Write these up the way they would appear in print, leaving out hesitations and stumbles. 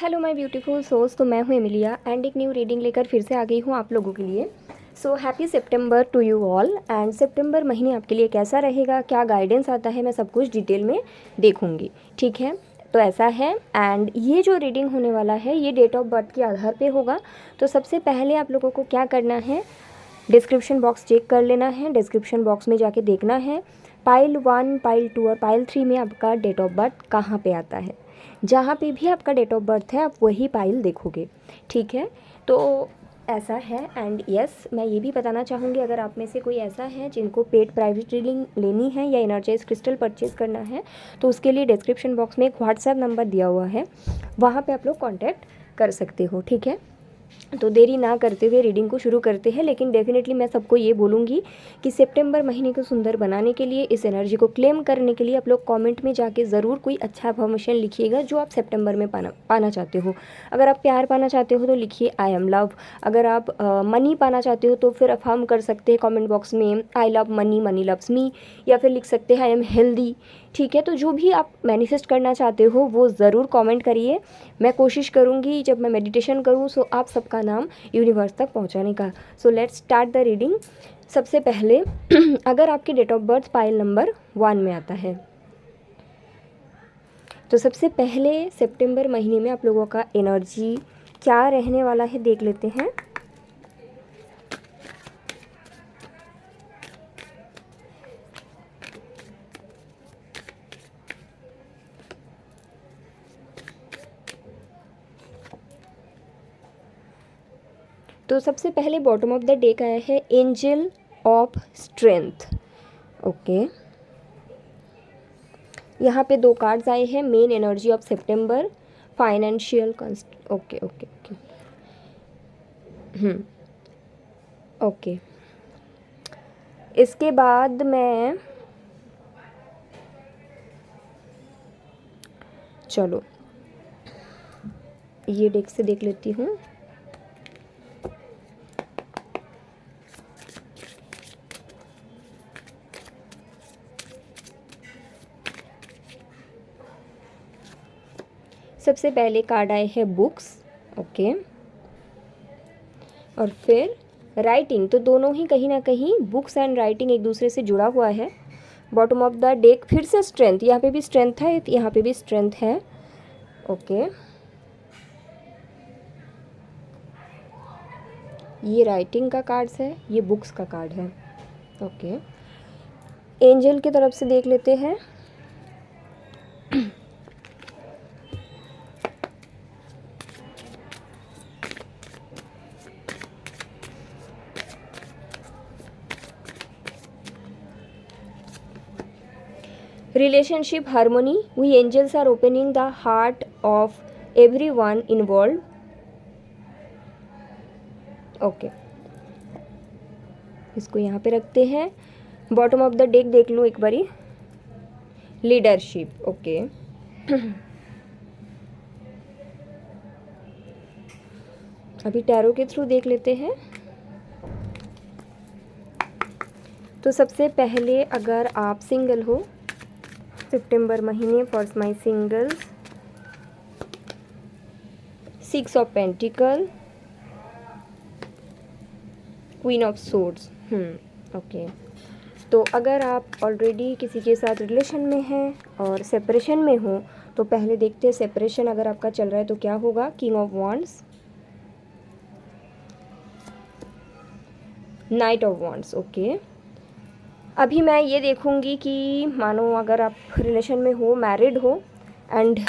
Hello my beautiful souls. तो मैं हूँ एमिलिया एंड एक न्यू रीडिंग लेकर फिर से आ गई हूँ आप लोगों के लिए। So happy September to you all. And सितंबर महीने आपके लिए कैसा रहेगा, क्या गाइडेंस आता है, मैं सब कुछ डिटेल में देखूँगी। ठीक है, तो ऐसा है। एंड ये जो रीडिंग होने वाला है ये डेट ऑफ बर्थ के आधार पे होगा। तो सबसे पहले आप लोगों को क्या करना है, डिस्क्रिप्शन बॉक्स चेक कर लेना है। डिस्क्रिप्शन बॉक्स में जाके देखना है पाइल 1, पाइल 2 और पाइल 3 में आपका डेट ऑफ बर्थ कहाँ पे आता है। जहाँ पे भी आपका डेट ऑफ बर्थ है आप वही पाइल देखोगे। ठीक है, तो ऐसा है। एंड यस, मैं ये भी बताना चाहूँगी, अगर आप में से कोई ऐसा है जिनको पेड प्राइवेट रीडिंग लेनी है या एनर्जाइज क्रिस्टल परचेज़ करना है तो उसके लिए डिस्क्रिप्शन बॉक्स में एक व्हाट्सएप नंबर दिया हुआ है, वहाँ पे आप लोग कांटेक्ट कर सकते हो। ठीक है, तो देरी ना करते हुए रीडिंग को शुरू करते हैं। लेकिन डेफिनेटली मैं सबको ये बोलूँगी कि सितंबर महीने को सुंदर बनाने के लिए, इस एनर्जी को क्लेम करने के लिए आप लोग कमेंट में जाके ज़रूर कोई अच्छा अफर्मेशन लिखिएगा जो आप सितंबर में पाना चाहते हो। अगर आप प्यार पाना चाहते हो तो लिखिए आई एम लव। अगर आप मनी पाना चाहते हो तो फिर अफर्म कर सकते हैं कमेंट बॉक्स में I love money, money loves me, या फिर लिख सकते हैं आई एम हेल्दी। ठीक है, तो जो भी आप मैनिफेस्ट करना चाहते हो वो ज़रूर कमेंट करिए। मैं कोशिश करूँगी जब मैं मेडिटेशन करूँ सो आप सबका नाम यूनिवर्स तक पहुँचाने का। So let's start the reading. सबसे पहले अगर आपकी date of birth pile number 1 में आता है तो सबसे पहले सितंबर महीने में आप लोगों का एनर्जी क्या रहने वाला है देख लेते हैं। तो सबसे पहले बॉटम ऑफ द डेक आया है एंजल ऑफ स्ट्रेंथ। ओके, यहाँ पे 2 कार्ड्स आए हैं, main energy of September, financial okay okay okay okay. इसके बाद मैं चलो ये डेक से देख लेती हूँ। सबसे पहले कार्ड आए हैं बुक्स। ओके, और फिर राइटिंग। तो दोनों ही कहीं ना कहीं बुक्स एंड राइटिंग एक दूसरे से जुड़ा हुआ है। बॉटम ऑफ द डेक फिर से स्ट्रेंथ, यहाँ पे भी स्ट्रेंथ है, यहाँ पे भी स्ट्रेंथ है। ओके, ये राइटिंग का कार्ड्स है, ये बुक्स का कार्ड है। ओके, एंजल की तरफ से देख लेते हैं। Relationship harmony. We angels are opening the heart of everyone involved. Okay, इसको यहाँ पे रखते हैं। बॉटम ऑफ द डेक देख लो एक बारी, लीडरशिप। ओके, अभी टैरो के थ्रू देख लेते हैं। तो सबसे पहले अगर आप सिंगल हो सितंबर महीने, for my singles, 6 of pentacle, queen of swords. Okay, तो अगर आप ऑलरेडी किसी के साथ रिलेशन में हैं और सेपरेशन में हो तो पहले देखते हैं सेपरेशन अगर आपका चल रहा है तो क्या होगा। King of wands, night of wands. Okay, अभी मैं ये देखूंगी कि मानो अगर आप रिलेशन में हो, मैरिड हो एंड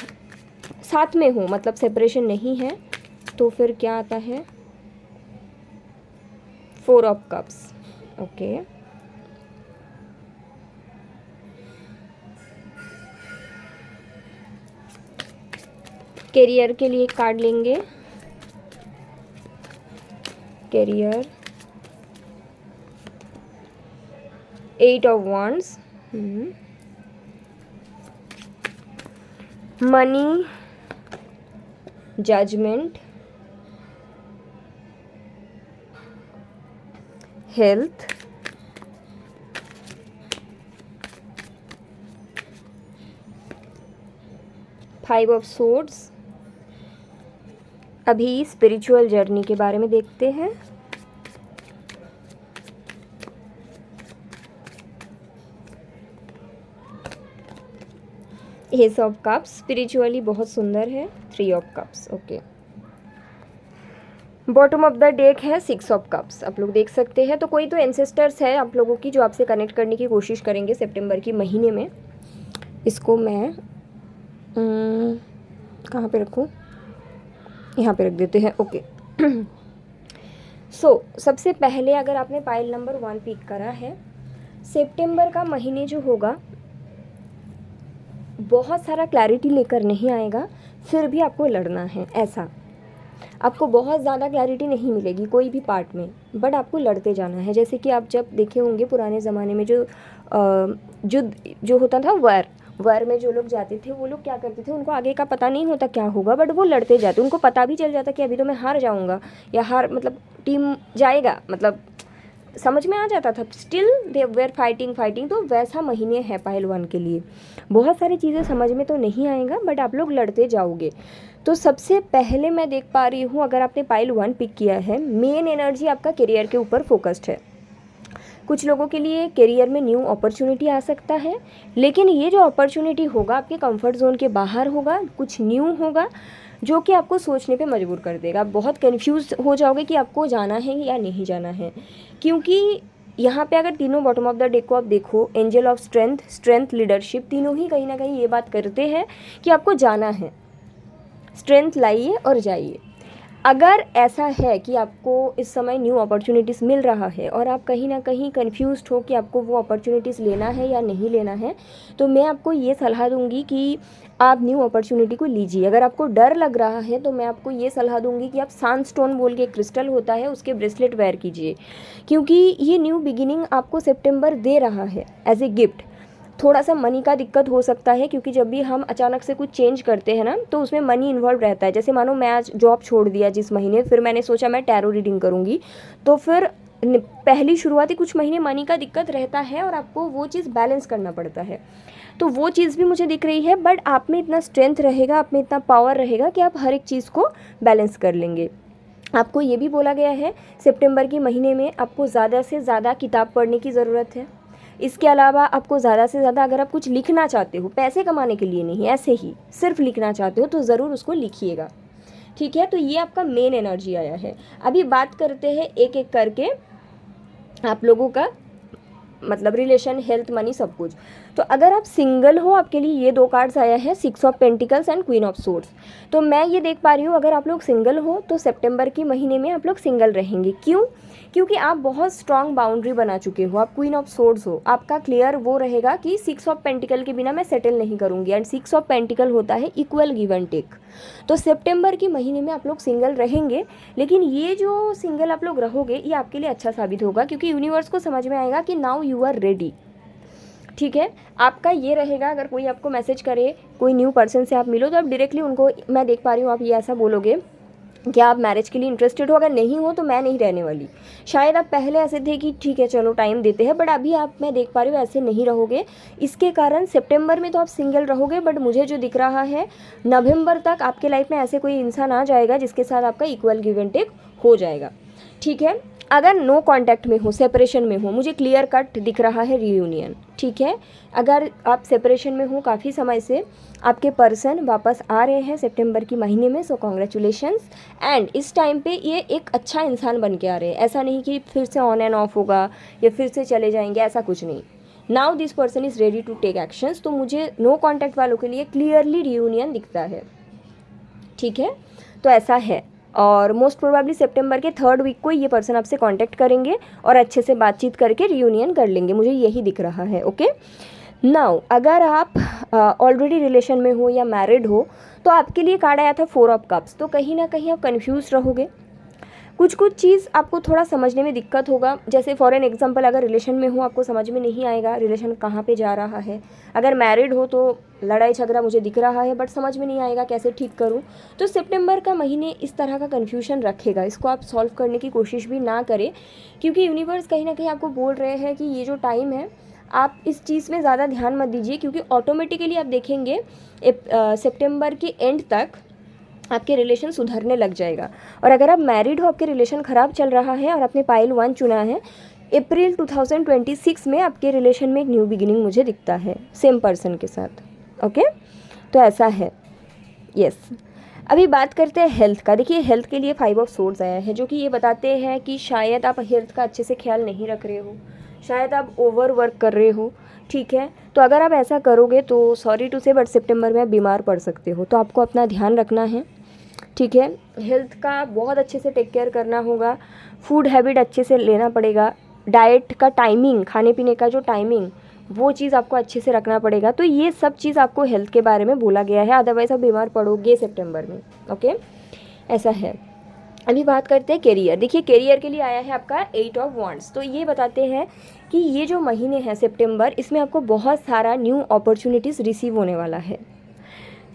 साथ में हो, मतलब सेपरेशन नहीं है, तो फिर क्या आता है, 4 ऑफ कप्स। ओके, कैरियर के लिए कार्ड लेंगे। Career, 8 of wands, money, judgement, health, five of swords, अभी स्पिरिचुअल जर्नी के बारे में देखते हैं। एस ऑफ कप्स स्पिरिचुअली बहुत सुंदर है। 3 of cups, okay. Bottom of the deck है 6 ऑफ कप्स, आप लोग देख सकते हैं। तो कोई तो एंसेस्टर्स है आप लोगों की जो आपसे कनेक्ट करने की कोशिश करेंगे सितंबर की महीने में। इसको मैं कहाँ पे रखूँ, यहाँ पे रख देते हैं, ओके। सबसे पहले अगर आपने पाइल नंबर 1 पिक करा है, सितंबर का महीने जो होगा बहुत सारा क्लैरिटी लेकर नहीं आएगा, फिर भी आपको लड़ना है। ऐसा आपको बहुत ज़्यादा क्लैरिटी नहीं मिलेगी कोई भी पार्ट में, बट आपको लड़ते जाना है। जैसे कि आप जब देखे होंगे पुराने ज़माने में जो होता था वार में जो लोग जाते थे वो लोग क्या करते थे, उनको आगे का पता नहीं होता क्या होगा, बट वो लड़ते जाते। उनको पता भी चल जाता कि अभी तो मैं हार जाऊंगा, या हार मतलब टीम जाएगा, मतलब समझ में आ जाता था, स्टिल दे वेर फाइटिंग। तो वैसा महीने है पहलवान के लिए। बहुत सारी चीज़ें समझ में तो नहीं आएगा, बट आप लोग लड़ते जाओगे। तो सबसे पहले मैं देख पा रही हूँ, अगर आपने पाइल 1 पिक किया है, मेन एनर्जी आपका करियर के ऊपर फोकस्ड है। कुछ लोगों के लिए करियर में न्यू अपॉर्चुनिटी आ सकता है, लेकिन ये जो अपॉर्चुनिटी होगा आपके कंफर्ट जोन के बाहर होगा, कुछ न्यू होगा जो कि आपको सोचने पे मजबूर कर देगा। आप बहुत कंफ्यूज हो जाओगे कि आपको जाना है या नहीं जाना है, क्योंकि यहाँ पे अगर तीनों बॉटम ऑफ द डेक को आप देखो, एंजल ऑफ स्ट्रेंथ, लीडरशिप, तीनों ही कहीं ना कहीं ये बात करते हैं कि आपको जाना है। स्ट्रेंथ लाइए और जाइए। अगर ऐसा है कि आपको इस समय न्यू अपॉर्चुनिटीज़ मिल रहा है और आप कहीं ना कहीं कंफ्यूज्ड हो कि आपको वो अपॉर्चुनिटीज़ लेना है या नहीं लेना है, तो मैं आपको ये सलाह दूंगी कि आप न्यू अपॉर्चुनिटी को लीजिए। अगर आपको डर लग रहा है तो मैं आपको ये सलाह दूंगी कि आप सनस्टोन बोल के क्रिस्टल होता है, उसके ब्रेसलेट वेयर कीजिए, क्योंकि ये न्यू बिगिनिंग आपको सितंबर दे रहा है एज ए गिफ्ट। थोड़ा सा मनी का दिक्कत हो सकता है, क्योंकि जब भी हम अचानक से कुछ चेंज करते हैं ना, तो उसमें मनी इन्वॉल्व रहता है। जैसे मानो मैं आज जॉब छोड़ दिया जिस महीने, फिर मैंने सोचा मैं टैरो रीडिंग करूँगी, तो फिर पहली शुरुआती कुछ महीने मनी का दिक्कत रहता है और आपको वो चीज़ बैलेंस करना पड़ता है। तो वो चीज़ भी मुझे दिख रही है, बट आप में इतना स्ट्रेंथ रहेगा, आप में इतना पावर रहेगा कि आप हर एक चीज़ को बैलेंस कर लेंगे। आपको ये भी बोला गया है सितंबर के महीने में आपको ज़्यादा से ज़्यादा किताब पढ़ने की ज़रूरत है। इसके अलावा आपको ज़्यादा से ज़्यादा, अगर आप कुछ लिखना चाहते हो, पैसे कमाने के लिए नहीं, ऐसे ही सिर्फ लिखना चाहते हो, तो ज़रूर उसको लिखिएगा, ठीक है। तो ये आपका मेन एनर्जी आया है। अभी बात करते हैं एक एक करके आप लोगों का, मतलब रिलेशन, हेल्थ, मनी, सब कुछ। तो अगर आप सिंगल हो, आपके लिए ये 2 कार्ड्स आया है, 6 of pentacles and queen of swords. तो मैं ये देख पा रही हूँ, अगर आप लोग सिंगल हो तो सितंबर के महीने में आप लोग सिंगल रहेंगे। क्यों? क्योंकि आप बहुत स्ट्रांग बाउंड्री बना चुके हो, आप क्वीन ऑफ सोर्ड्स हो। आपका क्लियर वो रहेगा कि 6 ऑफ पेंटिकल के बिना मैं सेटल नहीं करूँगी, एंड 6 ऑफ पेंटिकल होता है इक्वल गिव एंड टेक। तो सितंबर के महीने में आप लोग सिंगल रहेंगे, लेकिन ये जो सिंगल आप लोग रहोगे ये आपके लिए अच्छा साबित होगा, क्योंकि यूनिवर्स को समझ में आएगा कि नाउ यू आर रेडी, ठीक है। आपका ये रहेगा, अगर कोई आपको मैसेज करे, कोई न्यू पर्सन से आप मिलो, तो आप डायरेक्टली उनको, मैं देख पा रही हूँ आप ये ऐसा बोलोगे कि आप मैरिज के लिए इंटरेस्टेड हो। अगर नहीं हो तो मैं नहीं रहने वाली। शायद आप पहले ऐसे थे कि ठीक है चलो टाइम देते हैं, बट अभी आप, मैं देख पा रही हूँ, ऐसे नहीं रहोगे। इसके कारण सितंबर में तो आप सिंगल रहोगे, बट मुझे जो दिख रहा है नवंबर तक आपके लाइफ में ऐसे कोई इंसान आ जाएगा जिसके साथ आपका इक्वल गिव एंड टेक हो जाएगा, ठीक है। अगर नो कांटेक्ट में हो, सेपरेशन में हो, मुझे क्लियर कट दिख रहा है रियूनियन, ठीक है। अगर आप सेपरेशन में हो काफ़ी समय से, आपके पर्सन वापस आ रहे हैं सितंबर की महीने में, सो कॉन्ग्रेचुलेशंस। एंड इस टाइम पे ये एक अच्छा इंसान बन के आ रहे हैं। ऐसा नहीं कि फिर से ऑन एंड ऑफ होगा या फिर से चले जाएंगे, ऐसा कुछ नहीं। Now this person is ready to take actions. तो मुझे नो कॉन्टैक्ट वालों के लिए क्लियरली रियूनियन दिखता है, ठीक है। तो ऐसा है, और मोस्ट प्रोबेबली सितंबर के 3rd वीक को ये पर्सन आपसे कांटेक्ट करेंगे और अच्छे से बातचीत करके रियूनियन कर लेंगे, मुझे यही दिख रहा है, ओके। नाउ अगर आप ऑलरेडी रिलेशन में हो या मैरिड हो, तो आपके लिए कार्ड आया था 4 ऑफ कप्स। तो कहीं ना कहीं आप कन्फ्यूज रहोगे, कुछ चीज़ आपको थोड़ा समझने में दिक्कत होगा। जैसे फॉर एन एग्जांपल, अगर रिलेशन में हो आपको समझ में नहीं आएगा रिलेशन कहाँ पे जा रहा है। अगर मैरिड हो तो लड़ाई झगड़ा मुझे दिख रहा है, बट समझ में नहीं आएगा कैसे ठीक करूँ। तो सितंबर का महीने इस तरह का कन्फ्यूजन रखेगा, इसको आप सॉल्व करने की कोशिश भी ना करें, क्योंकि यूनिवर्स कहीं ना कहीं आपको बोल रहे हैं कि ये जो टाइम है आप इस चीज़ में ज़्यादा ध्यान मत दीजिए, क्योंकि ऑटोमेटिकली आप देखेंगे सितंबर के एंड तक आपके रिलेशन सुधरने लग जाएगा। और अगर आप मैरिड हो, आपके रिलेशन ख़राब चल रहा है और आपने पाइल 1 चुना है, अप्रैल 2026 में आपके रिलेशन में एक न्यू बिगिनिंग मुझे दिखता है सेम पर्सन के साथ। ओके, तो ऐसा है। यस, अभी बात करते हैं हेल्थ का। देखिए, हेल्थ के लिए 5 ऑफ सोर्ड्स आया है, जो कि ये बताते हैं कि शायद आप हेल्थ का अच्छे से ख्याल नहीं रख रहे हो, शायद आप ओवर वर्क कर रहे हो। ठीक है, तो अगर आप ऐसा करोगे तो सॉरी टू से बट सितंबर में आप बीमार पड़ सकते हो, तो आपको अपना ध्यान रखना है। ठीक है, हेल्थ का बहुत अच्छे से टेक केयर करना होगा, फूड हैबिट अच्छे से लेना पड़ेगा, डाइट का टाइमिंग, खाने पीने का जो टाइमिंग, वो चीज़ आपको अच्छे से रखना पड़ेगा। तो ये सब चीज़ आपको हेल्थ के बारे में बोला गया है, अदरवाइज़ आप बीमार पड़ोगे सितंबर में। ओके, ऐसा है। अभी बात करते हैं कैरियर। देखिए, कैरियर के लिए आया है आपका 8 ऑफ वांड्स। तो ये बताते हैं कि ये जो महीने हैं सितंबर, इसमें आपको बहुत सारा न्यू अपॉर्चुनिटीज़ रिसीव होने वाला है,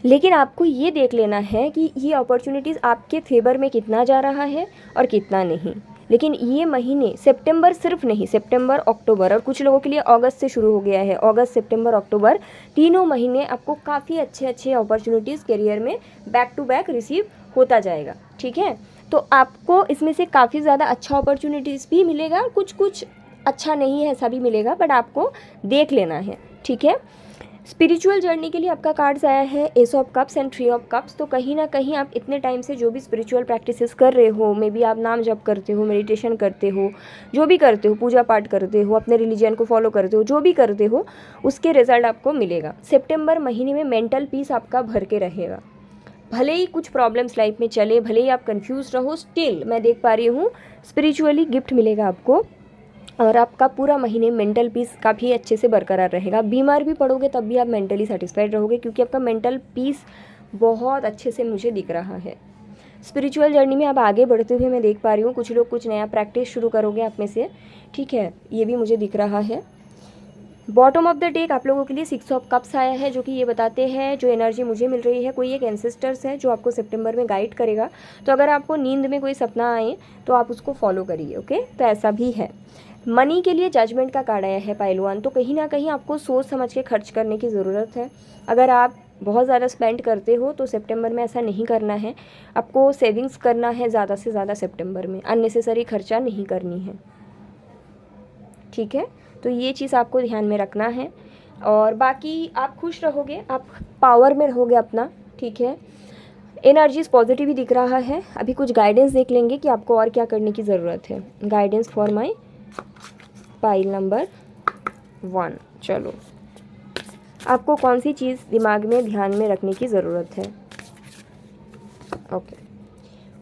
लेकिन आपको ये देख लेना है कि ये अपॉर्चुनिटीज़ आपके फेवर में कितना जा रहा है और कितना नहीं। लेकिन ये महीने सितंबर सिर्फ नहीं, सितंबर, अक्टूबर और कुछ लोगों के लिए अगस्त से शुरू हो गया है, अगस्त, सितंबर, अक्टूबर, तीनों महीने आपको काफ़ी अच्छे अच्छे अपॉर्चुनिटीज़ करियर में बैक टू बैक रिसीव होता जाएगा। ठीक है, तो आपको इसमें से काफ़ी ज़्यादा अच्छा अपॉर्चुनिटीज़ भी मिलेगा, कुछ कुछ अच्छा नहीं है ऐसा भी मिलेगा, बट आपको देख लेना है। ठीक है, स्पिरिचुअल जर्नी के लिए आपका कार्ड्स आया है S of cups and 3 of cups. तो कहीं ना कहीं आप इतने टाइम से जो भी स्पिरिचुअल प्रैक्टिसेस कर रहे हो, मे बी आप नाम जप करते हो, मेडिटेशन करते हो, जो भी करते हो, पूजा पाठ करते हो, अपने रिलीजन को फॉलो करते हो, जो भी करते हो, उसके रिजल्ट आपको मिलेगा। सितंबर महीने में मेंटल पीस आपका भर के रहेगा। भले ही कुछ प्रॉब्लम्स लाइफ में चले, भले ही आप कंफ्यूज रहो, स्टिल मैं देख पा रही हूँ स्पिरिचुअली गिफ्ट मिलेगा आपको, और आपका पूरा महीने मेंटल पीस काफ़ी अच्छे से बरकरार रहेगा। बीमार भी पड़ोगे तब भी आप मेंटली सेटिस्फाइड रहोगे, क्योंकि आपका मेंटल पीस बहुत अच्छे से मुझे दिख रहा है। स्पिरिचुअल जर्नी में आप आगे बढ़ते हुए मैं देख पा रही हूँ, कुछ लोग कुछ नया प्रैक्टिस शुरू करोगे आप में से। ठीक है, ये भी मुझे दिख रहा है। बॉटम ऑफ द डेक आप लोगों के लिए 6 ऑफ कप्स आया है, जो कि ये बताते हैं जो एनर्जी मुझे मिल रही है, कोई एक एंसेस्टर्स है जो आपको सितंबर में गाइड करेगा। तो अगर आपको नींद में कोई सपना आए तो आप उसको फॉलो करिए। ओके, तो ऐसा भी है। मनी के लिए जजमेंट का कार्ड आया है पाइलवान। तो कहीं ना कहीं आपको सोच समझ के खर्च करने की ज़रूरत है। अगर आप बहुत ज़्यादा स्पेंड करते हो तो सितंबर में ऐसा नहीं करना है, आपको सेविंग्स करना है ज़्यादा से ज़्यादा सितंबर में, अननेसेसरी खर्चा नहीं करनी है। ठीक है, तो ये चीज़ आपको ध्यान में रखना है, और बाकी आप खुश रहोगे, आप पावर में रहोगे अपना। ठीक है, एनर्जीज पॉजिटिव ही दिख रहा है। अभी कुछ गाइडेंस देख लेंगे कि आपको और क्या करने की ज़रूरत है। Guidance for my pile number 1। चलो, आपको कौन सी चीज़ दिमाग में ध्यान में रखने की ज़रूरत है। Okay,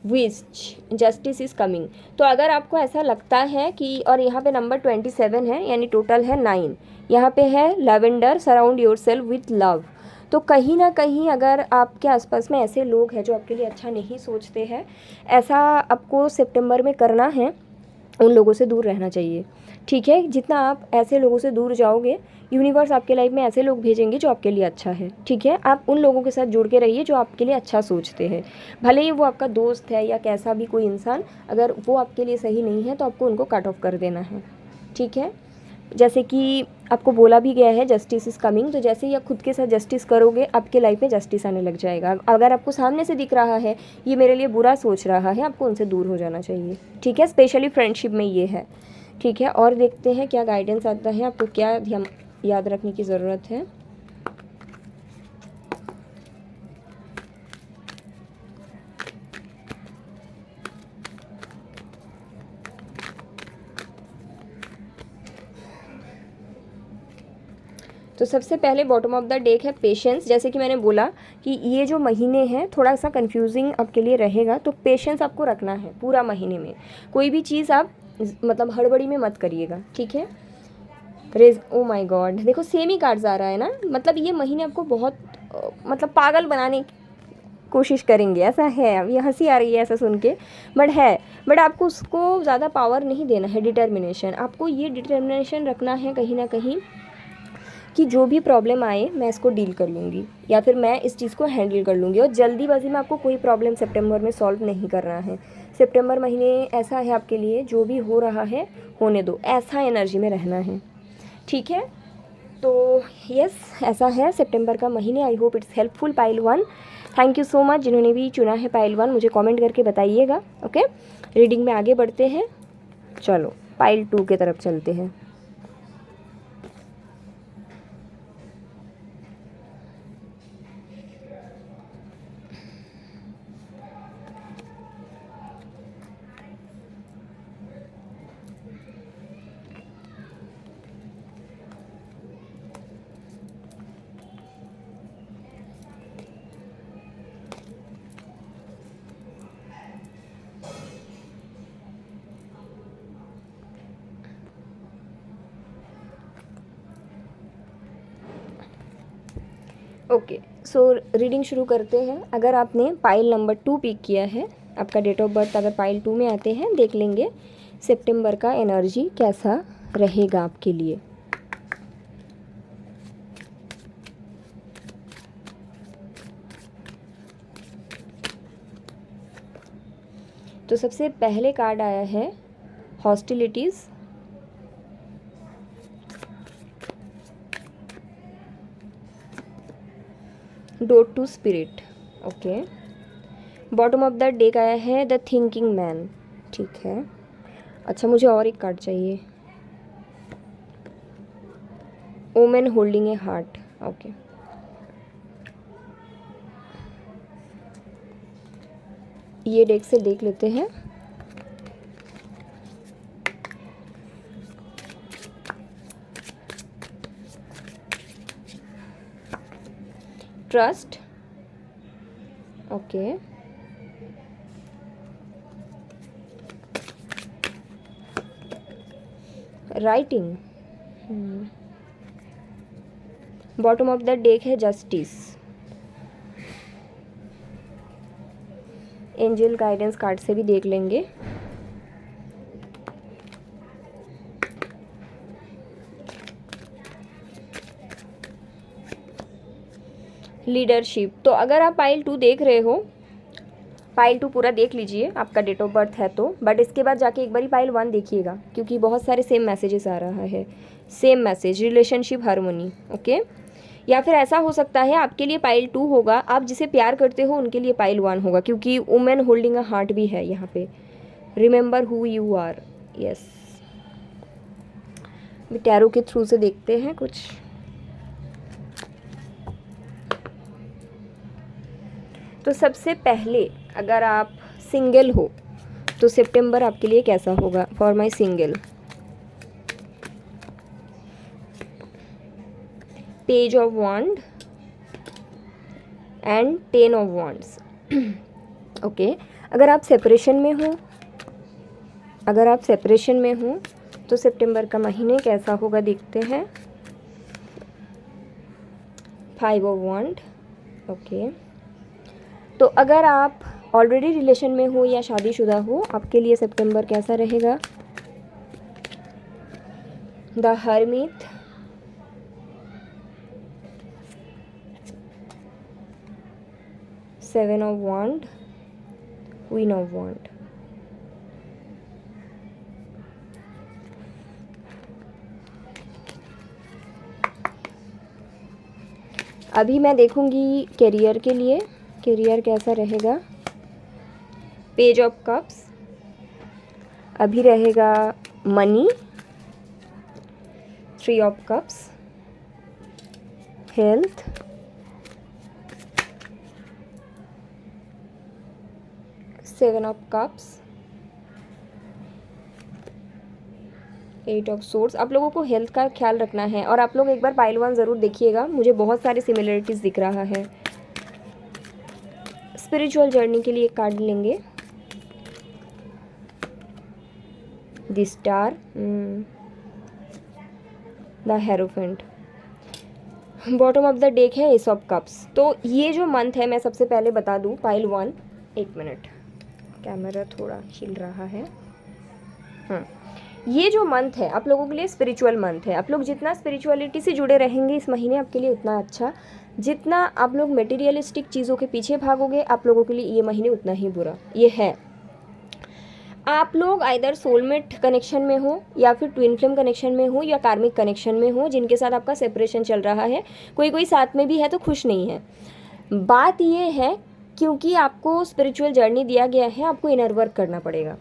which justice is coming. तो अगर आपको ऐसा लगता है कि, और यहाँ पे नंबर 27 है, यानी टोटल है 9, यहाँ पे है lavender, surround your self with love. तो कहीं ना कहीं अगर आपके आसपास में ऐसे लोग हैं जो आपके लिए अच्छा नहीं सोचते हैं, ऐसा आपको सितंबर में करना है, उन लोगों से दूर रहना चाहिए। ठीक है, जितना आप ऐसे लोगों से दूर जाओगे, यूनिवर्स आपके लाइफ में ऐसे लोग भेजेंगे जो आपके लिए अच्छा है। ठीक है, आप उन लोगों के साथ जुड़ के रहिए जो आपके लिए अच्छा सोचते हैं, भले ही वो आपका दोस्त है या कैसा भी कोई इंसान, अगर वो आपके लिए सही नहीं है तो आपको उनको कट ऑफ कर देना है। ठीक है, जैसे कि आपको बोला भी गया है जस्टिस इज़ कमिंग, तो जैसे ही आप खुद के साथ जस्टिस करोगे आपके लाइफ में जस्टिस आने लग जाएगा। अगर आपको सामने से दिख रहा है ये मेरे लिए बुरा सोच रहा है, आपको उनसे दूर हो जाना चाहिए। ठीक है, स्पेशली फ्रेंडशिप में ये है। ठीक है, और देखते हैं क्या गाइडेंस आता है, आपको क्या ध्यान याद रखने की ज़रूरत है। तो सबसे पहले बॉटम ऑफ द डेक है पेशेंस। जैसे कि मैंने बोला कि ये जो महीने हैं थोड़ा सा कंफ्यूजिंग आपके लिए रहेगा, तो पेशेंस आपको रखना है पूरा महीने में। कोई भी चीज़ आप मतलब हड़बड़ी में मत करिएगा। ठीक है, ओ माय गॉड, देखो सेम ही कार्ड्स आ रहा है ना, मतलब ये महीने आपको बहुत मतलब पागल बनाने की कोशिश करेंगे, ऐसा है। अब ये हंसी आ रही है ऐसा सुन के, बट आपको उसको ज़्यादा पावर नहीं देना है। डिटर्मिनेशन, आपको ये डिटर्मिनेशन रखना है कहीं ना कहीं कि जो भी प्रॉब्लम आए मैं इसको डील कर लूँगी, या फिर मैं इस चीज़ को हैंडल कर लूँगी। और जल्दीबाजी में आपको कोई प्रॉब्लम सितंबर में सॉल्व नहीं करना है। सितंबर महीने ऐसा है आपके लिए, जो भी हो रहा है होने दो, ऐसा एनर्जी में रहना है। ठीक है, तो यस, ऐसा है सितंबर का महीने। I hope it's helpful pile 1। Thank you so much जिन्होंने भी चुना है पाइल 1, मुझे कमेंट करके बताइएगा। ओके, रीडिंग में आगे बढ़ते हैं। चलो पाइल 2 की तरफ चलते हैं। ओके, सो रीडिंग शुरू करते हैं। अगर आपने पाइल नंबर 2 पिक किया है, आपका डेट ऑफ बर्थ अगर पाइल 2 में आते हैं, देख लेंगे सितंबर का एनर्जी कैसा रहेगा आपके लिए। तो सबसे पहले कार्ड आया है hostilities, dote to spirit. Okay, bottom of the deck आया है द थिंकिंग मैन। ठीक है, अच्छा मुझे और एक कार्ड चाहिए, वुमेन होल्डिंग ए हार्ट। ओके, ये डेक से देख लेते हैं। Trust, okay, writing, bottom of the deck है जस्टिस, एंजल गाइडेंस कार्ड से भी देख लेंगे। लीडरशिप। तो अगर आप पाइल 2 देख रहे हो, पाइल 2 पूरा देख लीजिए, आपका डेट ऑफ बर्थ है तो, बट इसके बाद जाके एक बारी पाइल 1 देखिएगा, क्योंकि बहुत सारे सेम मैसेजेस आ रहा है, same message, relationship harmony. Okay, या फिर ऐसा हो सकता है आपके लिए पाइल 2 होगा, आप जिसे प्यार करते हो उनके लिए पाइल 1 होगा, क्योंकि वुमेन होल्डिंग अ हार्ट भी है यहाँ पे। Remember who you are. Yes, tarot के थ्रू से देखते हैं कुछ। तो सबसे पहले अगर आप सिंगल हो तो सितंबर आपके लिए कैसा होगा for my single. Page of wand and 10 of wands. Okay, अगर आप सेपरेशन में हो, अगर आप सेपरेशन में हो तो सितंबर का महीने कैसा होगा देखते हैं। 5 ऑफ वॉन्ड। ओके, तो अगर आप ऑलरेडी रिलेशन में हो या शादीशुदा हो, आपके लिए सितंबर कैसा रहेगा। The hermit, 7 of wand, queen of wand. अभी मैं देखूंगी करियर के लिए, करियर कैसा रहेगा। पेज ऑफ कप्स, अभी रहेगा money, 3 of cups, health, 7 of cups, 8 of swords. आप लोगों को हेल्थ का ख्याल रखना है, और आप लोग एक बार पाइल 1 ज़रूर देखिएगा, मुझे बहुत सारे सिमिलरिटीज़ दिख रहा है। स्पिरिचुअल जर्नी के लिए एक कार्ड लेंगे, the star, the hierophant. Bottom of the deck है एस ऑफ कप्स। तो ये जो मंथ है, मैं सबसे पहले बता दूं पाइल 1, एक मिनट, कैमरा थोड़ा हिल रहा है। ये जो मंथ है आप लोगों के लिए स्पिरिचुअल मंथ है। आप लोग जितना स्पिरिचुअलिटी से जुड़े रहेंगे इस महीने, आपके लिए उतना अच्छा। जितना आप लोग मटेरियलिस्टिक चीज़ों के पीछे भागोगे, आप लोगों के लिए ये महीने उतना ही बुरा ये है। आप लोग आइदर सोलमेट कनेक्शन में हो, या फिर ट्विन फ्लेम कनेक्शन में हो, या कार्मिक कनेक्शन में हो, जिनके साथ आपका सेपरेशन चल रहा है। कोई कोई साथ में भी है तो खुश नहीं है। बात ये है क्योंकि आपको स्पिरिचुअल जर्नी दिया गया है, आपको इनर वर्क करना पड़ेगा।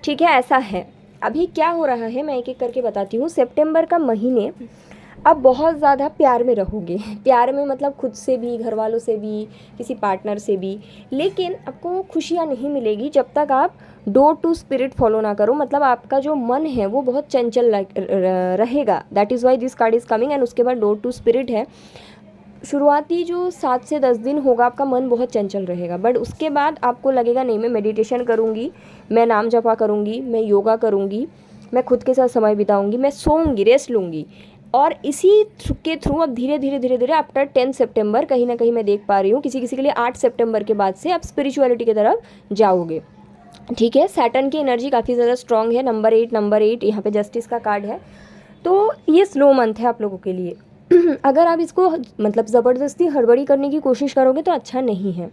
ठीक है, ऐसा है। अभी क्या हो रहा है मैं एक एक करके बताती हूँ। सितंबर का महीने आप बहुत ज़्यादा प्यार में रहोगे। प्यार में मतलब खुद से भी, घर वालों से भी, किसी पार्टनर से भी। लेकिन आपको खुशियाँ नहीं मिलेगी जब तक आप डोर टू स्पिरिट फॉलो ना करो। मतलब आपका जो मन है वो बहुत चंचल रहेगा। That is why this card is coming. And उसके बाद डोर टू स्पिरिट है। शुरुआती जो 7 से 10 दिन होगा आपका मन बहुत चंचल रहेगा, बट उसके बाद आपको लगेगा नहीं, मैं मेडिटेशन करूँगी, मैं नाम जपा करूँगी, मैं योगा करूँगी, मैं खुद के साथ समय बिताऊँगी, मैं सोऊंगी, रेस्ट लूँगी। और इसी के थ्रू अब धीरे धीरे धीरे धीरे आफ्टर 10 सितंबर कहीं ना कहीं मैं देख पा रही हूँ, किसी किसी के लिए 8 सितंबर के बाद से आप स्पिरिचुअलिटी की तरफ जाओगे। ठीक है, सैटर्न की एनर्जी काफ़ी ज़्यादा स्ट्रांग है। नंबर 8 यहाँ पे जस्टिस का कार्ड है। तो ये स्लो मंथ है आप लोगों के लिए। अगर आप इसको मतलब ज़बरदस्ती हड़बड़ी करने की कोशिश करोगे तो अच्छा नहीं है।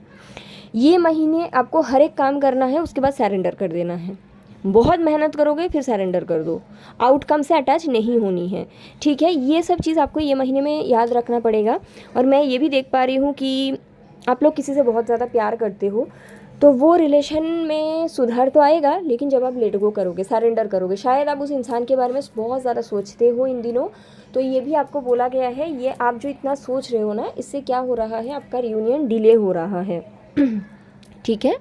ये महीने आपको हर एक काम करना है, उसके बाद सरेंडर कर देना है। बहुत मेहनत करोगे फिर सरेंडर कर दो, आउटकम से अटैच नहीं होनी है। ठीक है, ये सब चीज़ आपको ये महीने में याद रखना पड़ेगा। और मैं ये भी देख पा रही हूँ कि आप लोग किसी से बहुत ज़्यादा प्यार करते हो, तो वो रिलेशन में सुधार तो आएगा, लेकिन जब आप लेट गो करोगे, सरेंडर करोगे, शायद आप उस इंसान के बारे में बहुत ज़्यादा सोचते हो इन दिनों, तो ये भी आपको बोला गया है, ये आप जो इतना सोच रहे हो ना, इससे क्या हो रहा है, आपका रियूनियन डिले हो रहा है। ठीक है,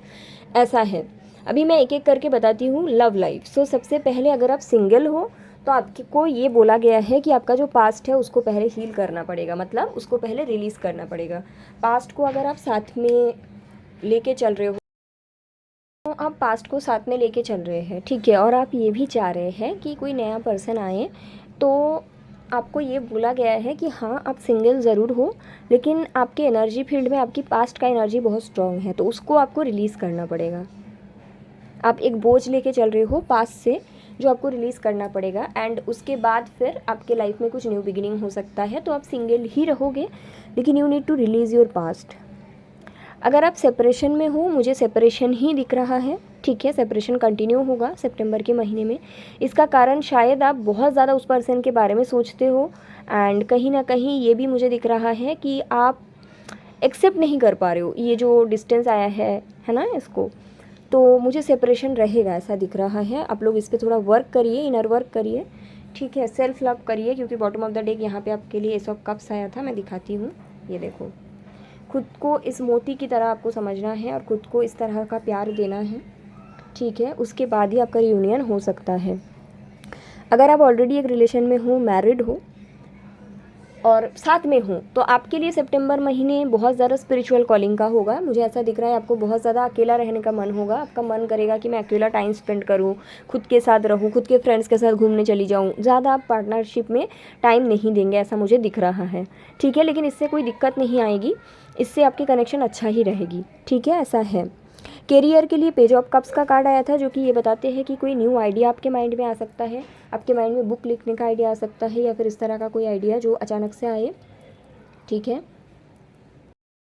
ऐसा है। अभी मैं एक एक करके बताती हूँ। Love life. सो सबसे पहले अगर आप सिंगल हो तो आपको ये बोला गया है कि आपका जो पास्ट है उसको पहले हील करना पड़ेगा, मतलब उसको पहले रिलीज़ करना पड़ेगा। पास्ट को अगर आप साथ में लेके चल रहे हो, तो आप पास्ट को साथ में लेके चल रहे हैं, ठीक है, और आप ये भी चाह रहे हैं कि कोई नया पर्सन आए, तो आपको ये बोला गया है कि हाँ आप सिंगल ज़रूर हो, लेकिन आपके एनर्जी फील्ड में आपकी पास्ट का एनर्जी बहुत स्ट्रॉन्ग है, तो उसको आपको रिलीज़ करना पड़ेगा। आप एक बोझ लेके चल रहे हो पास्ट से, जो आपको रिलीज़ करना पड़ेगा। एंड उसके बाद फिर आपके लाइफ में कुछ न्यू बिगिनिंग हो सकता है। तो आप सिंगल ही रहोगे, लेकिन you need to release your past. अगर आप सेपरेशन में हो, मुझे सेपरेशन ही दिख रहा है। ठीक है, सेपरेशन कंटिन्यू होगा सितंबर के महीने में। इसका कारण शायद आप बहुत ज़्यादा उस पर्सन के बारे में सोचते हो, एंड कहीं ना कहीं ये भी मुझे दिख रहा है कि आप एक्सेप्ट नहीं कर पा रहे हो ये जो डिस्टेंस आया है ना इसको। तो मुझे सेपरेशन रहेगा ऐसा दिख रहा है। आप लोग इस पर थोड़ा वर्क करिए, इनर वर्क करिए। ठीक है, सेल्फ लव करिए, क्योंकि बॉटम ऑफ द डेक यहाँ पे आपके लिए एस ऑफ कप्स आया था। मैं दिखाती हूँ, ये देखो। खुद को इस मोती की तरह आपको समझना है और खुद को इस तरह का प्यार देना है। ठीक है, उसके बाद ही आपका रियूनियन हो सकता है। अगर आप ऑलरेडी एक रिलेशन में हो, मैरिड हो और साथ में हूँ, तो आपके लिए सितंबर महीने बहुत ज़्यादा स्पिरिचुअल कॉलिंग का होगा। मुझे ऐसा दिख रहा है आपको बहुत ज़्यादा अकेला रहने का मन होगा। आपका मन करेगा कि मैं अकेला टाइम स्पेंड करूँ, खुद के साथ रहूँ, खुद के फ्रेंड्स के साथ घूमने चली जाऊँ। ज़्यादा आप पार्टनरशिप में टाइम नहीं देंगे, ऐसा मुझे दिख रहा है। ठीक है, लेकिन इससे कोई दिक्कत नहीं आएगी, इससे आपकी कनेक्शन अच्छा ही रहेगी। ठीक है, ऐसा है। कैरियर के लिए पेज ऑफ कप्स का कार्ड आया था, जो कि ये बताते हैं कि कोई न्यू आइडिया आपके माइंड में आ सकता है। आपके माइंड में बुक लिखने का आइडिया आ सकता है, या फिर इस तरह का कोई आइडिया जो अचानक से आए। ठीक है,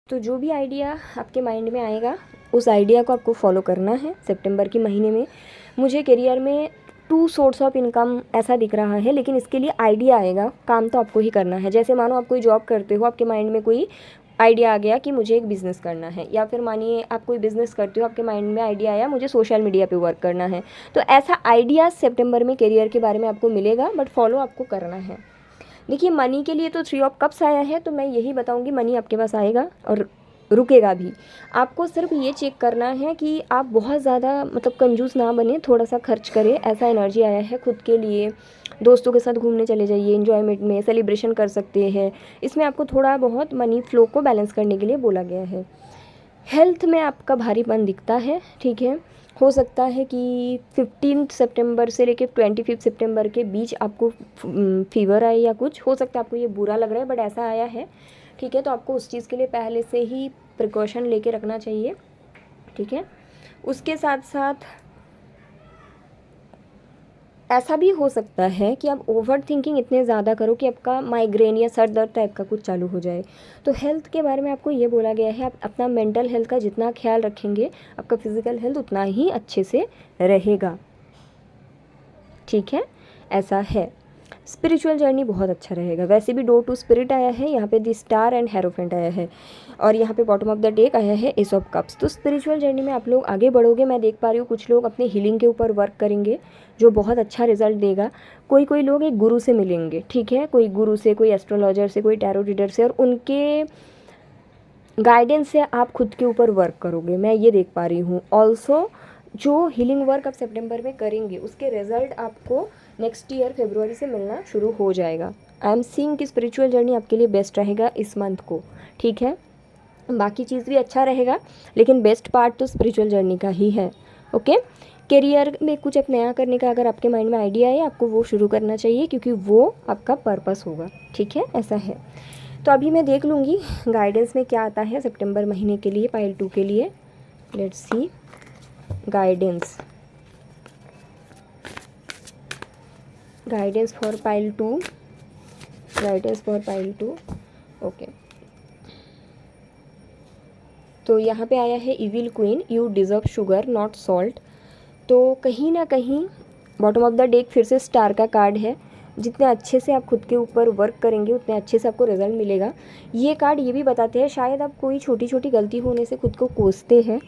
तो जो भी आइडिया आपके माइंड में आएगा, उस आइडिया को आपको फॉलो करना है सितंबर के महीने में। मुझे करियर में 2 सोर्स ऑफ इनकम ऐसा दिख रहा है, लेकिन इसके लिए आइडिया आएगा, काम तो आपको ही करना है। जैसे मानो आप कोई जॉब करते हो, आपके माइंड में कोई आइडिया आ गया कि मुझे एक बिज़नेस करना है, या फिर मानिए आप कोई बिज़नेस करते हो, आपके माइंड में आइडिया आया मुझे सोशल मीडिया पे वर्क करना है, तो ऐसा आइडिया सितंबर में करियर के बारे में आपको मिलेगा, बट फॉलो आपको करना है। देखिए, मनी के लिए तो 3 ऑफ कप्स आया है, तो मैं यही बताऊंगी मनी आपके पास आएगा और रुकेगा भी। आपको सिर्फ ये चेक करना है कि आप बहुत ज़्यादा मतलब कंजूस ना बने, थोड़ा सा खर्च करें, ऐसा एनर्जी आया है। खुद के लिए, दोस्तों के साथ घूमने चले जाइए, एंजॉयमेंट में सेलिब्रेशन कर सकते हैं। इसमें आपको थोड़ा बहुत मनी फ्लो को बैलेंस करने के लिए बोला गया है। हेल्थ में आपका भारीपन दिखता है। ठीक है, हो सकता है कि 15 सितंबर से लेकर 25 सितंबर के बीच आपको फीवर आए, या कुछ हो सकता है आपको ये बुरा लग रहा है, बट ऐसा आया है। ठीक है, तो आपको उस चीज़ के लिए पहले से ही प्रिकॉशन लेके रखना चाहिए। ठीक है, उसके साथ साथ ऐसा भी हो सकता है कि आप ओवर थिंकिंग इतने ज़्यादा करो कि आपका माइग्रेन या सर दर्द टाइप का कुछ चालू हो जाए। तो हेल्थ के बारे में आपको ये बोला गया है, आप अपना मेंटल हेल्थ का जितना ख्याल रखेंगे, आपका फिज़िकल हेल्थ उतना ही अच्छे से रहेगा। ठीक है, ऐसा है। स्पिरिचुअल जर्नी बहुत अच्छा रहेगा। वैसे भी डोर टू स्पिरिट आया है, यहाँ पे द स्टार एंड हेरोफेंट आया है, और यहाँ पे बॉटम ऑफ द डेक आया है एस ऑफ कप्स। तो स्पिरिचुअल जर्नी में आप लोग आगे बढ़ोगे। मैं देख पा रही हूँ कुछ लोग अपने हीलिंग के ऊपर वर्क करेंगे जो बहुत अच्छा रिजल्ट देगा। कोई कोई लोग एक गुरु से मिलेंगे, ठीक है, कोई गुरु से, कोई एस्ट्रोलॉजर से, कोई टैरो रीडर से, और उनके गाइडेंस से आप खुद के ऊपर वर्क करोगे, मैं ये देख पा रही हूँ। ऑल्सो जो हीलिंग वर्क आप सितंबर में करेंगे उसके रिजल्ट आपको नेक्स्ट ईयर फरवरी से मिलना शुरू हो जाएगा। आई एम सीइंग कि स्पिरिचुअल जर्नी आपके लिए बेस्ट रहेगा इस मंथ को, ठीक है। बाकी चीज़ भी अच्छा रहेगा, लेकिन बेस्ट पार्ट तो स्पिरिचुअल जर्नी का ही है। ओके, करियर में कुछ अब नया करने का अगर आपके माइंड में आइडिया है, आपको वो शुरू करना चाहिए, क्योंकि वो आपका पर्पस होगा, ठीक है, ऐसा है। तो अभी मैं देख लूँगी गाइडेंस में क्या आता है सितंबर महीने के लिए, पाइल 2 के लिए। Let's see guidance for pile 2, guidance for pile 2। Okay, तो यहाँ पे आया है evil queen, you deserve sugar not salt. तो कहीं ना कहीं बॉटम ऑफ द डेक फिर से स्टार का कार्ड है। जितने अच्छे से आप खुद के ऊपर वर्क करेंगे उतने अच्छे से आपको रिजल्ट मिलेगा। ये कार्ड ये भी बताते हैं शायद आप कोई छोटी छोटी गलती होने से खुद को कोसते हैं।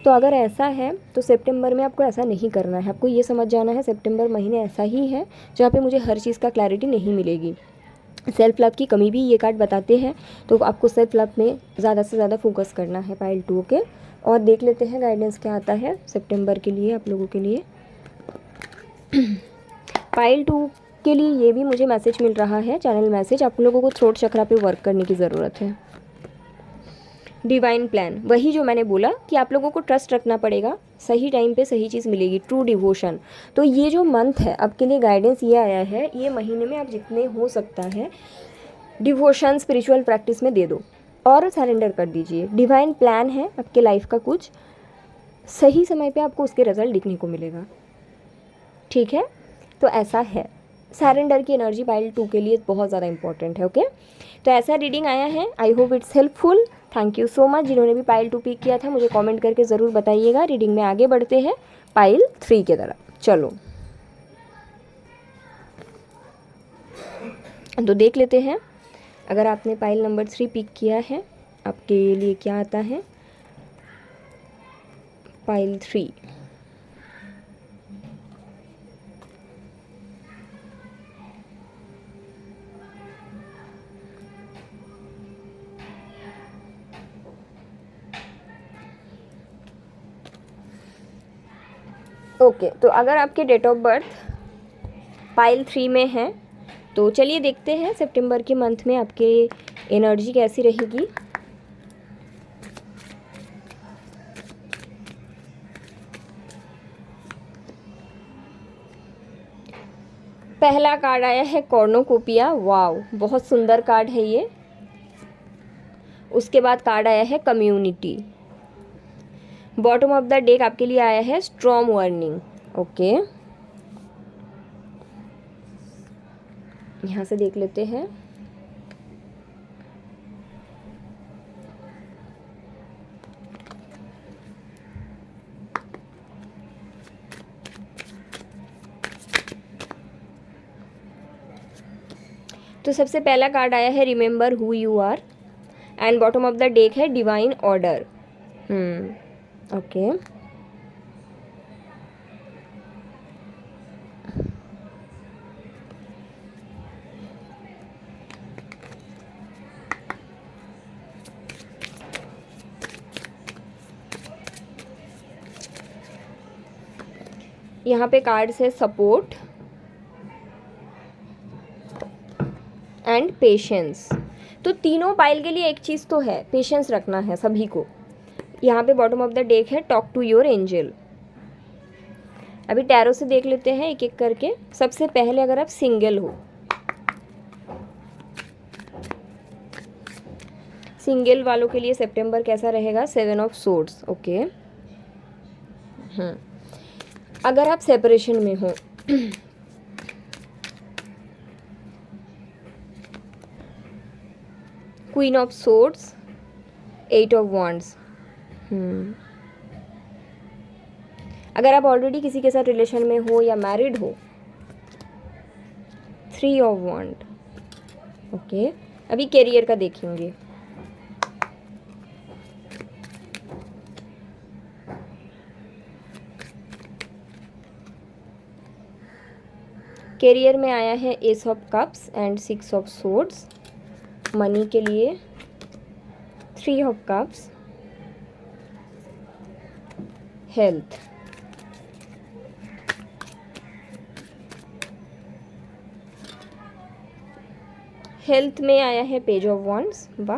तो अगर ऐसा है तो सितंबर में आपको ऐसा नहीं करना है। आपको ये समझ जाना है सितंबर महीने ऐसा ही है जहाँ पे मुझे हर चीज़ का क्लैरिटी नहीं मिलेगी। सेल्फ लव की कमी भी ये कार्ड बताते हैं, तो आपको सेल्फ लव में ज़्यादा से ज़्यादा फोकस करना है पाइल 2 के। और देख लेते हैं गाइडेंस क्या आता है सितंबर के लिए आप लोगों के लिए। पाइल 2 के लिए ये भी मुझे मैसेज मिल रहा है, चैनल मैसेज, आप लोगों को थ्रोट चक्रा पे वर्क करने की ज़रूरत है। डिवाइन प्लान, वही जो मैंने बोला कि आप लोगों को ट्रस्ट रखना पड़ेगा, सही टाइम पे सही चीज़ मिलेगी, ट्रू डिवोशन। तो ये जो मंथ है आपके लिए गाइडेंस ये आया है, ये महीने में आप जितने हो सकता है डिवोशन स्पिरिचुअल प्रैक्टिस में दे दो और सरेंडर कर दीजिए। डिवाइन प्लान है आपके लाइफ का, कुछ सही समय पे आपको उसके रिजल्ट दिखने को मिलेगा, ठीक है। तो ऐसा है, सरेंडर की एनर्जी पाइल 2 के लिए बहुत ज़्यादा इंपॉर्टेंट है। ओके, तो ऐसा रीडिंग आया है, I hope it's helpful. Thank you so much. जिन्होंने भी पाइल 2 पिक किया था मुझे कमेंट करके ज़रूर बताइएगा। रीडिंग में आगे बढ़ते हैं पाइल 3 की तरफ। चलो तो देख लेते हैं, अगर आपने पाइल नंबर 3 पिक किया है आपके लिए क्या आता है। पाइल 3, ओके, तो अगर आपके डेट ऑफ बर्थ पाइल 3 में है तो चलिए देखते हैं सितंबर के मंथ में आपके एनर्जी कैसी रहेगी। पहला कार्ड आया है कॉर्नोकोपिया, वाव बहुत सुंदर कार्ड है ये। उसके बाद कार्ड आया है community. Bottom of the deck आपके लिए आया है स्ट्रॉम वार्निंग। ओके, यहाँ से देख लेते हैं। तो सबसे पहला कार्ड आया है remember who you are, and bottom of the deck है डिवाइन ऑर्डर। ओके, यहाँ पे कार्ड से सपोर्ट एंड पेशेंस। तो तीनों पाइल के लिए एक चीज़ तो है, पेशेंस रखना है सभी को। यहाँ पे बॉटम ऑफ द डेक है टॉक टू योर एंजल। अभी टैरो से देख लेते हैं एक एक करके। सबसे पहले अगर आप सिंगल हो, सिंगल वालों के लिए सितंबर कैसा रहेगा, 7 ऑफ सोर्ड्स। ओके, अगर आप सेपरेशन में हो queen of swords, 8 of wands. अगर आप ऑलरेडी किसी के साथ रिलेशन में हो या मैरिड हो, 3 ऑफ वॉन्ड। ओके, अभी कैरियर का देखेंगे। कैरियर में आया है S of cups and 6 of swords. Money के लिए 3 ऑफ कप्स। हेल्थ, हेल्थ में आया है पेज ऑफ वॉन्ड्स। वाह,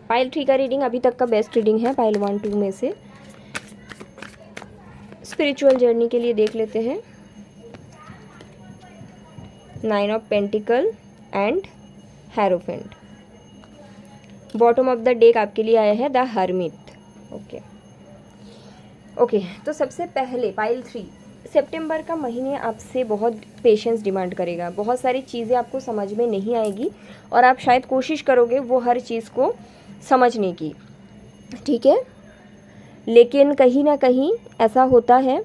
पाइल 3 का रीडिंग अभी तक का बेस्ट रीडिंग है पाइल 1 2 में से। स्पिरिचुअल जर्नी के लिए देख लेते हैं 9 of pentacle and hierophant. Bottom of the deck आपके लिए आया है द हर्मिट। ओके, तो सबसे पहले पाइल 3, सितंबर का महीने आपसे बहुत पेशेंस डिमांड करेगा। बहुत सारी चीज़ें आपको समझ में नहीं आएगी और आप शायद कोशिश करोगे वो हर चीज़ को समझने की, ठीक है, लेकिन कहीं ना कहीं ऐसा होता है।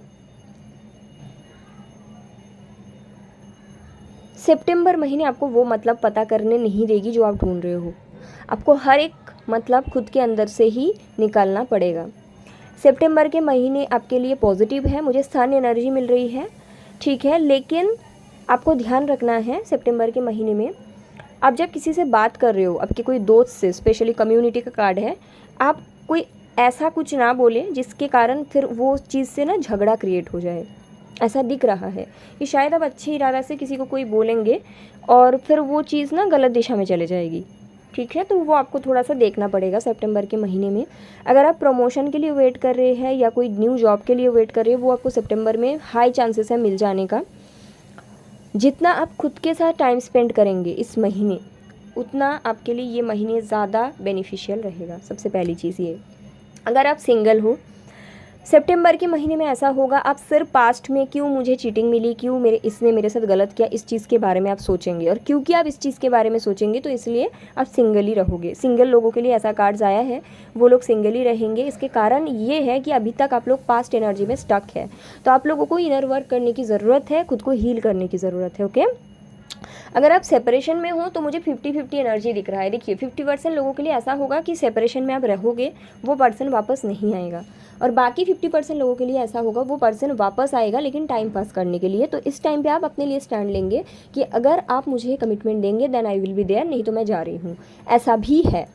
सितंबर महीने आपको वो मतलब पता करने नहीं देगी जो आप ढूंढ रहे हो। आपको हर एक मतलब खुद के अंदर से ही निकालना पड़ेगा। सितंबर के महीने आपके लिए पॉजिटिव है, मुझे सन एनर्जी मिल रही है, ठीक है, लेकिन आपको ध्यान रखना है सितंबर के महीने में आप जब किसी से बात कर रहे हो, आपके कोई दोस्त से, स्पेशली कम्युनिटी का कार्ड है, आप कोई ऐसा कुछ ना बोले जिसके कारण फिर वो चीज़ से ना झगड़ा क्रिएट हो जाए। ऐसा दिख रहा है कि शायद आप अच्छे इरादा से किसी को कोई बोलेंगे और फिर वो चीज़ ना गलत दिशा में चले जाएगी, ठीक है, तो वो आपको थोड़ा सा देखना पड़ेगा सितंबर के महीने में। अगर आप प्रमोशन के लिए वेट कर रहे हैं या कोई न्यू जॉब के लिए वेट कर रहे हैं, वो आपको सितंबर में हाई चांसेस है मिल जाने का। जितना आप खुद के साथ टाइम स्पेंड करेंगे इस महीने, उतना आपके लिए ये महीने ज़्यादा बेनिफिशियल रहेगा। सबसे पहली चीज़ ये, अगर आप सिंगल हो, सितंबर के महीने में ऐसा होगा आप सिर्फ पास्ट में क्यों मुझे चीटिंग मिली, क्यों इसने मेरे साथ गलत किया, इस चीज़ के बारे में आप सोचेंगे। और क्योंकि आप इस चीज़ के बारे में सोचेंगे तो इसलिए आप सिंगल ही रहोगे। सिंगल लोगों के लिए ऐसा कार्ड्स आया है, वो लोग सिंगल ही रहेंगे। इसके कारण ये है कि अभी तक आप लोग पास्ट एनर्जी में स्टक है, तो आप लोगों को इनर वर्क करने की ज़रूरत है, खुद को हील करने की ज़रूरत है। ओके, अगर आप सेपरेशन में हो तो मुझे 50-50 एनर्जी दिख रहा है। देखिए 50% लोगों के लिए ऐसा होगा कि सेपरेशन में आप रहोगे, वो पर्सन वापस नहीं आएगा, और बाकी 50% लोगों के लिए ऐसा होगा वो पर्सन वापस आएगा लेकिन टाइम पास करने के लिए। तो इस टाइम पे आप अपने लिए स्टैंड लेंगे कि अगर आप मुझे कमिटमेंट देंगे then I will be there, नहीं तो मैं जा रही हूँ, ऐसा भी है।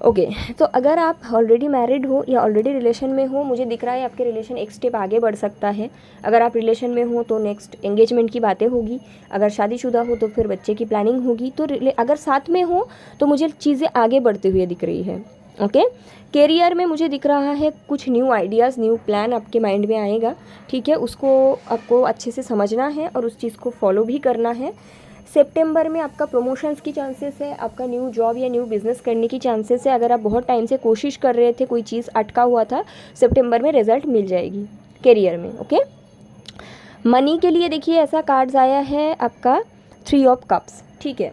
ओके, तो अगर आप ऑलरेडी मैरिड हो या ऑलरेडी रिलेशन में हो, मुझे दिख रहा है आपके रिलेशन एक स्टेप आगे बढ़ सकता है। अगर आप रिलेशन में हो तो नेक्स्ट एंगेजमेंट की बातें होगी, अगर शादीशुदा हो तो फिर बच्चे की प्लानिंग होगी। तो अगर साथ में हो तो मुझे चीज़ें आगे बढ़ते हुए दिख रही है। ओके, कैरियर में मुझे दिख रहा है कुछ न्यू आइडियाज़, न्यू प्लान आपके माइंड में आएगा, ठीक है, उसको आपको अच्छे से समझना है और उस चीज़ को फॉलो भी करना है। सितंबर में आपका प्रमोशंस की चांसेस है, आपका न्यू जॉब या न्यू बिज़नेस करने की चांसेस है। अगर आप बहुत टाइम से कोशिश कर रहे थे, कोई चीज़ अटका हुआ था, सितंबर में रिजल्ट मिल जाएगी कैरियर में। ओके, मनी के लिए देखिए ऐसा कार्ड्स आया है आपका 3 ऑफ कप्स, ठीक है,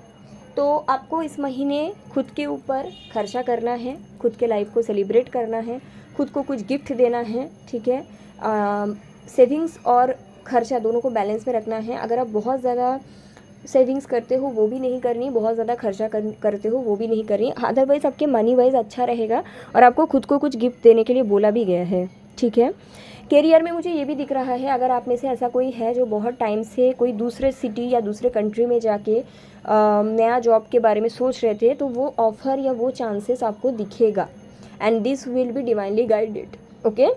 तो आपको इस महीने खुद के ऊपर खर्चा करना है, खुद के लाइफ को सेलिब्रेट करना है, खुद को कुछ गिफ्ट देना है, ठीक है, सेविंग्स और खर्चा दोनों को बैलेंस में रखना है। अगर आप बहुत ज़्यादा सेविंग्स करते हो वो भी नहीं करनी, बहुत ज़्यादा खर्चा करते हो वो भी नहीं करनी, अदरवाइज़ आपके मनी वाइज अच्छा रहेगा और आपको खुद को कुछ गिफ्ट देने के लिए बोला भी गया है, ठीक है। कैरियर में मुझे ये भी दिख रहा है, अगर आप में से ऐसा कोई है जो बहुत टाइम से कोई दूसरे सिटी या दूसरे कंट्री में जाके नया जॉब के बारे में सोच रहे थे, तो वो ऑफ़र या वो चांसेस आपको दिखेगा and this will be divinely guided. Okay,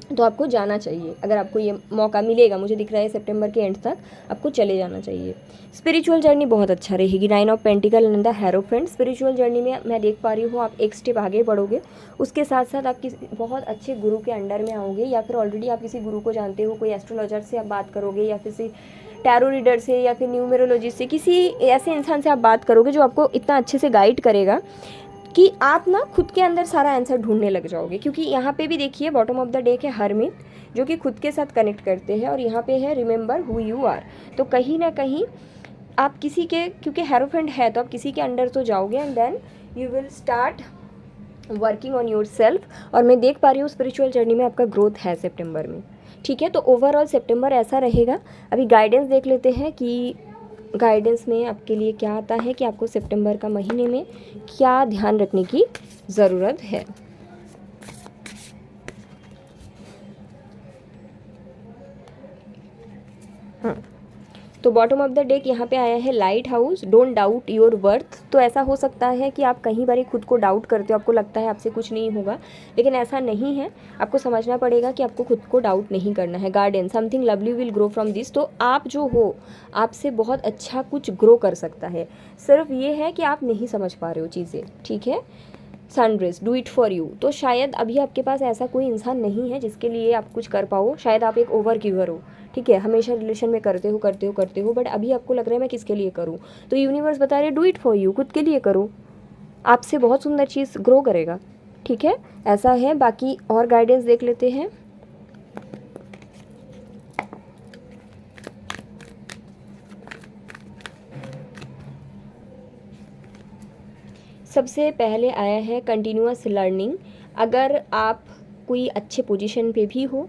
तो आपको जाना चाहिए, अगर आपको ये मौका मिलेगा, मुझे दिख रहा है सितंबर के एंड तक आपको चले जाना चाहिए। स्पिरिचुअल जर्नी बहुत अच्छा रहेगी, 9 of pentacle and the hierophant. Spiritual journey में मैं देख पा रही हूँ आप एक स्टेप आगे बढ़ोगे, उसके साथ साथ आप किसी बहुत अच्छे गुरु के अंडर में आओगे, या फिर ऑलरेडी आप किसी गुरु को जानते हो, कोई एस्ट्रोलॉजर से आप बात करोगे या किसी टैरो रीडर से या फिर न्यूमेरोलॉजिस्ट से, किसी ऐसे इंसान से आप बात करोगे जो आपको इतना अच्छे से गाइड करेगा कि आप ना खुद के अंदर सारा आंसर ढूंढने लग जाओगे। क्योंकि यहाँ पे भी देखिए बॉटम ऑफ द डेक है हर्मिट, जो कि खुद के साथ कनेक्ट करते हैं, और यहाँ पे है रिमेंबर हु यू आर। तो कहीं ना कहीं आप किसी के, क्योंकि हेरोफेंट है तो आप किसी के अंडर तो जाओगे and then you will start working on yourself. और मैं देख पा रही हूँ स्पिरिचुअल जर्नी में आपका ग्रोथ है सितंबर में, ठीक है। तो ओवरऑल सितंबर ऐसा रहेगा। अभी गाइडेंस देख लेते हैं कि गाइडेंस में आपके लिए क्या आता है कि आपको सितंबर का महीने में क्या ध्यान रखने की ज़रूरत है। हाँ, तो बॉटम ऑफ द डेक यहाँ पे आया है light house, don't doubt your worth. तो ऐसा हो सकता है कि आप कहीं बार खुद को डाउट करते हो, आपको लगता है आपसे कुछ नहीं होगा, लेकिन ऐसा नहीं है। आपको समझना पड़ेगा कि आपको खुद को डाउट नहीं करना है। Garden, something lovely will grow from this. तो आप जो हो, आपसे बहुत अच्छा कुछ ग्रो कर सकता है। सिर्फ ये है कि आप नहीं समझ पा रहे हो चीज़ें, ठीक है। Sun rays, do it for you. तो शायद अभी आपके पास ऐसा कोई इंसान नहीं है जिसके लिए आप कुछ कर पाओ। शायद आप एक ओवर गिवर हो, ठीक है, हमेशा रिलेशन में करते हो, बट अभी आपको लग रहा है मैं किसके लिए करूँ। तो यूनिवर्स बता रहे डू इट फॉर यू, खुद के लिए करो, आपसे बहुत सुंदर चीज़ ग्रो करेगा, ठीक है। ऐसा है। बाकी और गाइडेंस देख लेते हैं। सबसे पहले आया है कंटिन्यूअस लर्निंग। अगर आप कोई अच्छे पोजीशन पे भी हो,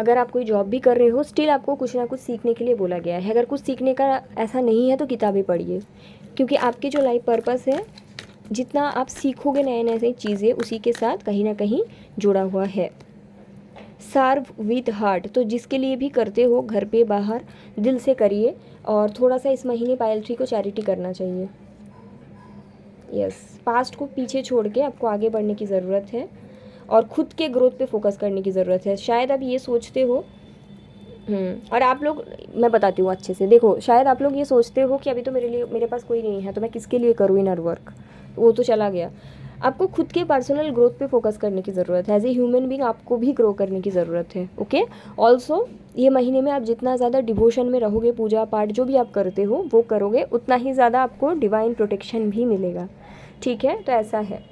अगर आप कोई जॉब भी कर रहे हो, स्टिल आपको कुछ ना कुछ सीखने के लिए बोला गया है। अगर कुछ सीखने का ऐसा नहीं है तो किताबें पढ़िए, क्योंकि आपकी जो लाइफ पर्पस है, जितना आप सीखोगे नए नए चीज़ें, उसी के साथ कहीं ना कहीं जुड़ा हुआ है। सर्व विद हार्ट, तो जिसके लिए भी करते हो घर पे बाहर, दिल से करिए। और थोड़ा सा इस महीने पायल ट्री को चैरिटी करना चाहिए। यस, पास्ट को पीछे छोड़ के आपको आगे बढ़ने की ज़रूरत है और खुद के ग्रोथ पे फोकस करने की ज़रूरत है। शायद आप ये सोचते हो, और आप लोग, मैं बताती हूँ अच्छे से, देखो, शायद आप लोग ये सोचते हो कि अभी तो मेरे पास कोई नहीं है, तो मैं किसके लिए करूँ इनर वर्क, वो तो चला गया। आपको खुद के पर्सनल ग्रोथ पे फोकस करने की ज़रूरत है। एज ए ह्यूमन बीइंग आपको भी ग्रो करने की ज़रूरत है, ओके। ऑल्सो ये महीने में आप जितना ज़्यादा डिवोशन में रहोगे, पूजा पाठ जो भी आप करते हो वो करोगे, उतना ही ज़्यादा आपको डिवाइन प्रोटेक्शन भी मिलेगा, ठीक है। तो ऐसा है।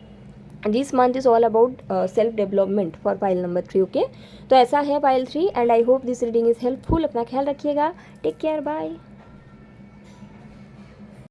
This month is all about self development for pile number 3, okay. तो ऐसा है pile 3, and I hope this reading is helpful. अपना ख्याल रखिएगा, टेक केयर, बाय।